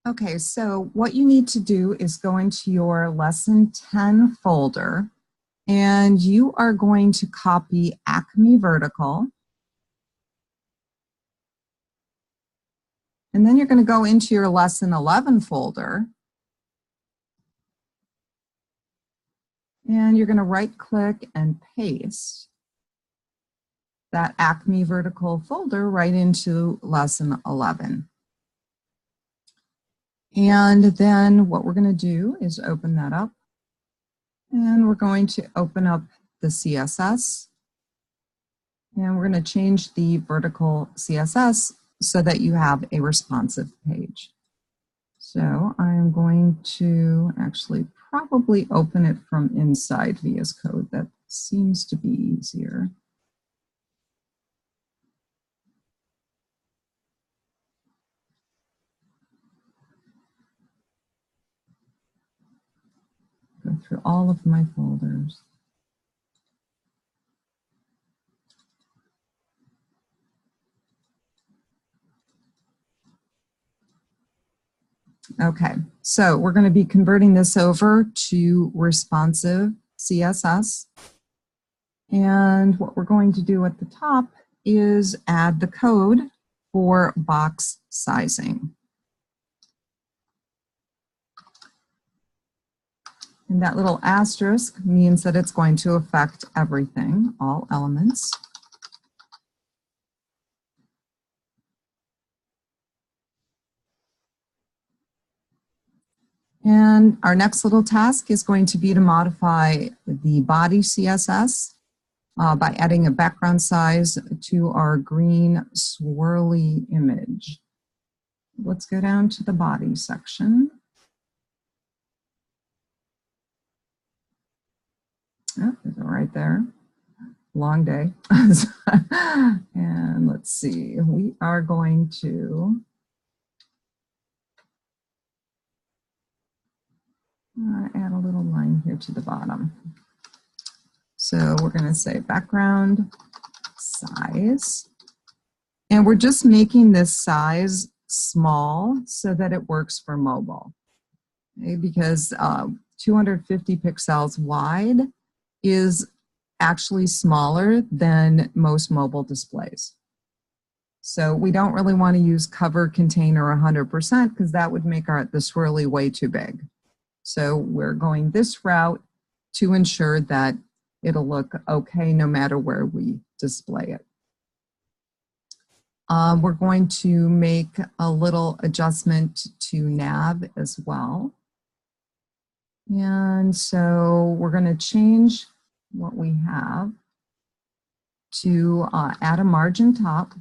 Okay, so what you need to do is go into your Lesson 10 folder, and you are going to copy Acme Vertical. And then you're going to go into your Lesson 11 folder, and you're going to right-click and paste that Acme Vertical folder right into Lesson 11. And then what we're going to do is open that up, and we're going to open up the CSS, and we're going to change the vertical CSS so that you have a responsive page. So I'm going to actually probably open it from inside VS Code. That seems to be easier. Go through all of my folders. Okay, so we're going to be converting this over to responsive CSS. And what we're going to do at the top is add the code for box sizing. And that little asterisk means that it's going to affect everything, all elements. And our next little task is going to be to modify the body CSS by adding a background size to our green swirly image. Let's go down to the body section. Oh, is it right there? Long day. And let's see, we are going to add a little line here to the bottom. So we're going to say background size. And we're just making this size small so that it works for mobile. Okay? Because 250 pixels wide is actually smaller than most mobile displays. So we don't really want to use cover container 100% because that would make the swirly way too big. So we're going this route to ensure that it'll look okay no matter where we display it. We're going to make a little adjustment to nav as well. And so we're going to change what we have to add a margin top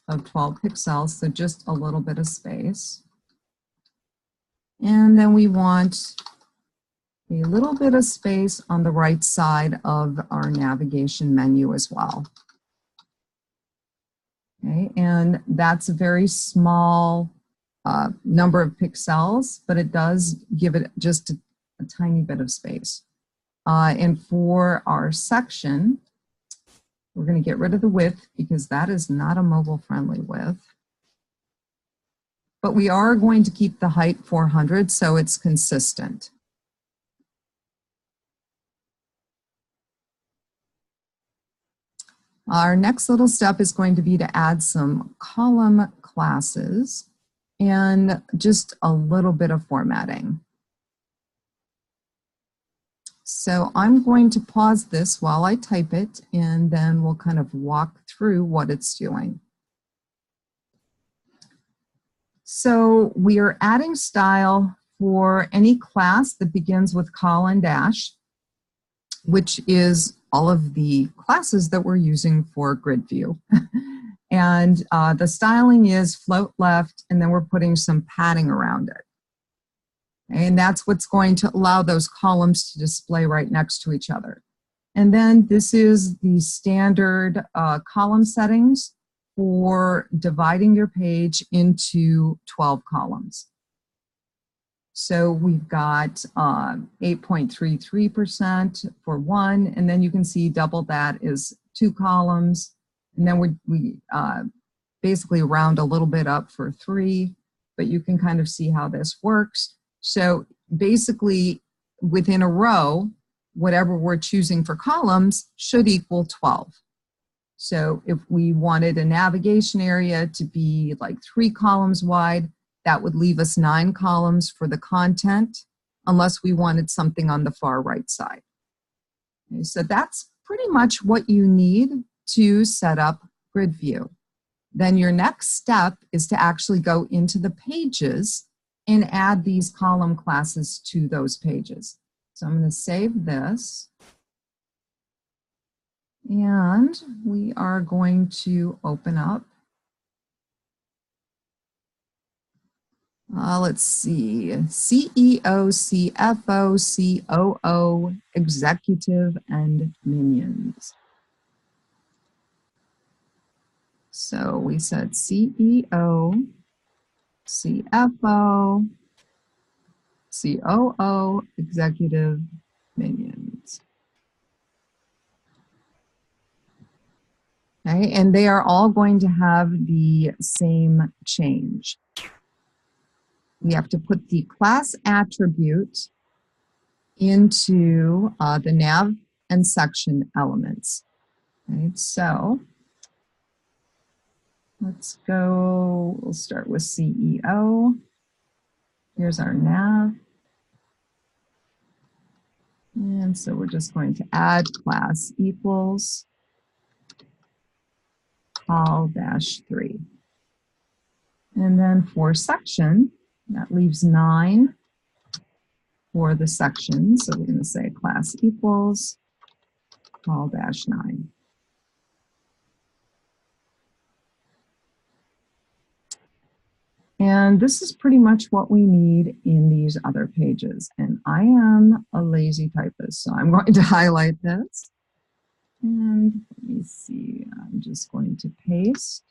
of 12 pixels, so just a little bit of space. And then we want a little bit of space on the right side of our navigation menu as well. Okay, and that's a very small number of pixels, but it does give it just a tiny bit of space. And for our section, we're going to get rid of the width because that is not a mobile-friendly width. But we are going to keep the height 400 so it's consistent. Our next little step is going to be to add some column classes and just a little bit of formatting. So I'm going to pause this while I type it, and then we'll kind of walk through what it's doing. So we are adding style for any class that begins with col dash, which is all of the classes that we're using for grid view. And the styling is float left, and then we're putting some padding around it. And that's what's going to allow those columns to display right next to each other. And then this is the standard column settings for dividing your page into 12 columns. So we've got 8.33% for one, and then you can see double that is 2 columns. And then basically round a little bit up for 3, but you can kind of see how this works. So basically, within a row, whatever we're choosing for columns should equal 12. So if we wanted a navigation area to be like 3 columns wide, that would leave us 9 columns for the content, unless we wanted something on the far right side. Okay, so that's pretty much what you need to set up grid view. Then your next step is to actually go into the pages and add these column classes to those pages. So I'm going to save this. And we are going to open up. Let's see, CEO, CFO, COO, executive, and minions. So we said CEO, CFO, COO, executive, minions. Okay, and they are all going to have the same change. We have to put the class attribute into the nav and section elements. Okay, so let's go, we'll start with CEO. Here's our nav. And so we're just going to add class equals call-3. And then for section, that leaves 9 for the section. So we're going to say class equals call-9. And this is pretty much what we need in these other pages. And I am a lazy typist, so I'm going to highlight this. And let me see, I'm just going to paste.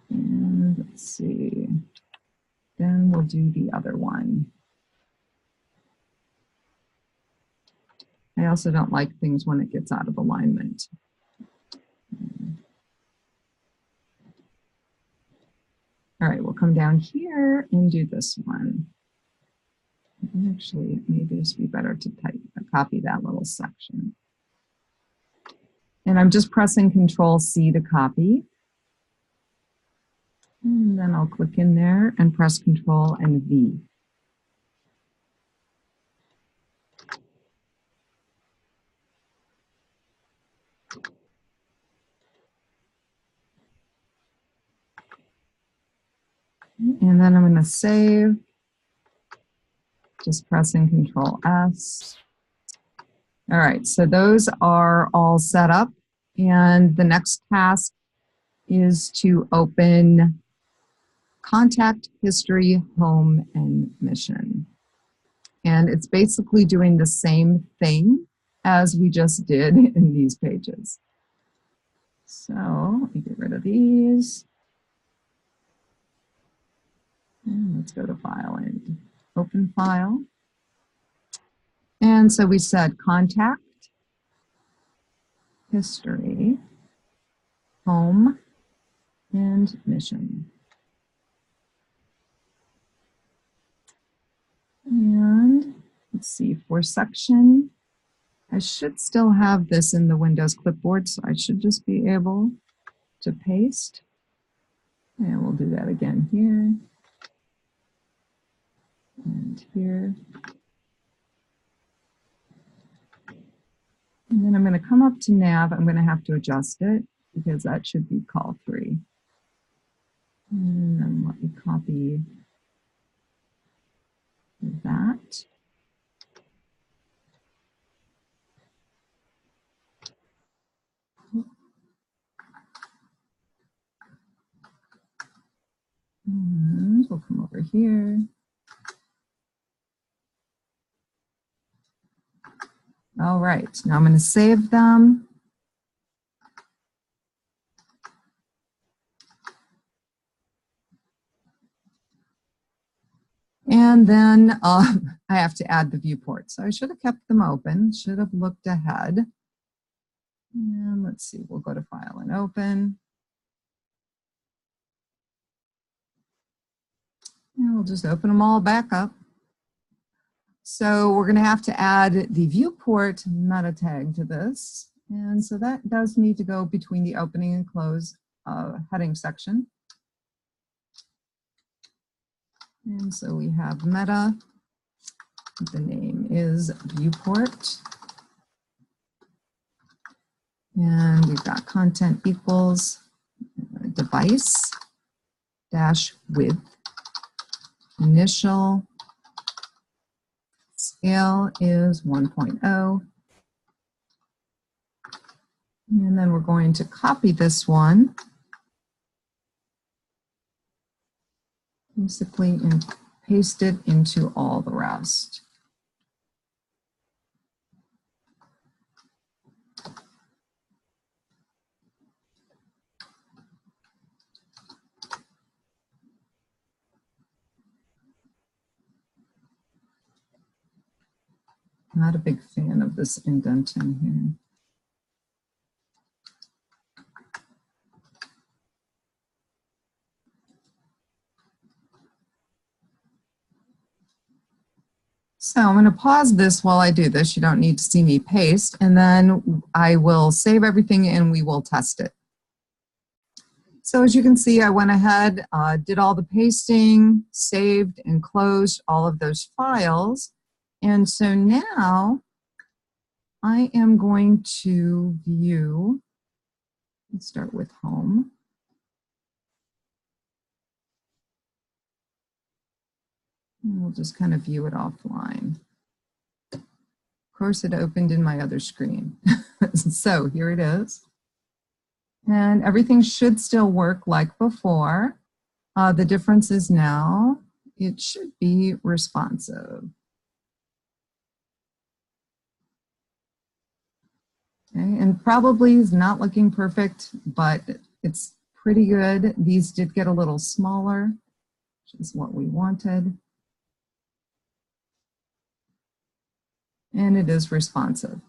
And let's see, then we'll do the other one. I also don't like things when it gets out of alignment. All right, we'll come down here and do this one. Actually, maybe this would be better to copy that little section. And I'm just pressing Control-C to copy. And then I'll click in there and press Control and V. And then I'm going to save, just pressing Control-S. All right, so those are all set up. And the next task is to open contact, history, home, and mission. And it's basically doing the same thing as we just did in these pages. So let me get rid of these. And let's go to File and Open File. And so we said contact, history, home, and mission. And let's see, for section, I should still have this in the Windows clipboard, so I should just be able to paste. And we'll do that again here. And here. And then I'm going to come up to nav. I'm going to have to adjust it because that should be call 3. And then let me copy that. And we'll come over here. All right, now I'm going to save them. And then I have to add the viewport. So I should have kept them open, should have looked ahead. And let's see, we'll go to File and Open. And we'll just open them all back up. So we're going to have to add the viewport meta tag to this. And so that does need to go between the opening and close heading section. And so we have meta. The name is viewport. And we've got content equals device dash width. Initial scale is 1.0. And then we're going to copy this one, basically, and paste it into all the rest. Not a big fan of this indenting here. So I'm going to pause this while I do this. You don't need to see me paste, and then I will save everything and we will test it. So as you can see, I went ahead, did all the pasting, saved and closed all of those files. And so now I am going to view, let's start with home. And we'll just kind of view it offline. Of course, it opened in my other screen. So here it is. And everything should still work like before. The difference is now it should be responsive. Okay, and probably is not looking perfect, but it's pretty good. These did get a little smaller, which is what we wanted. And it is responsive.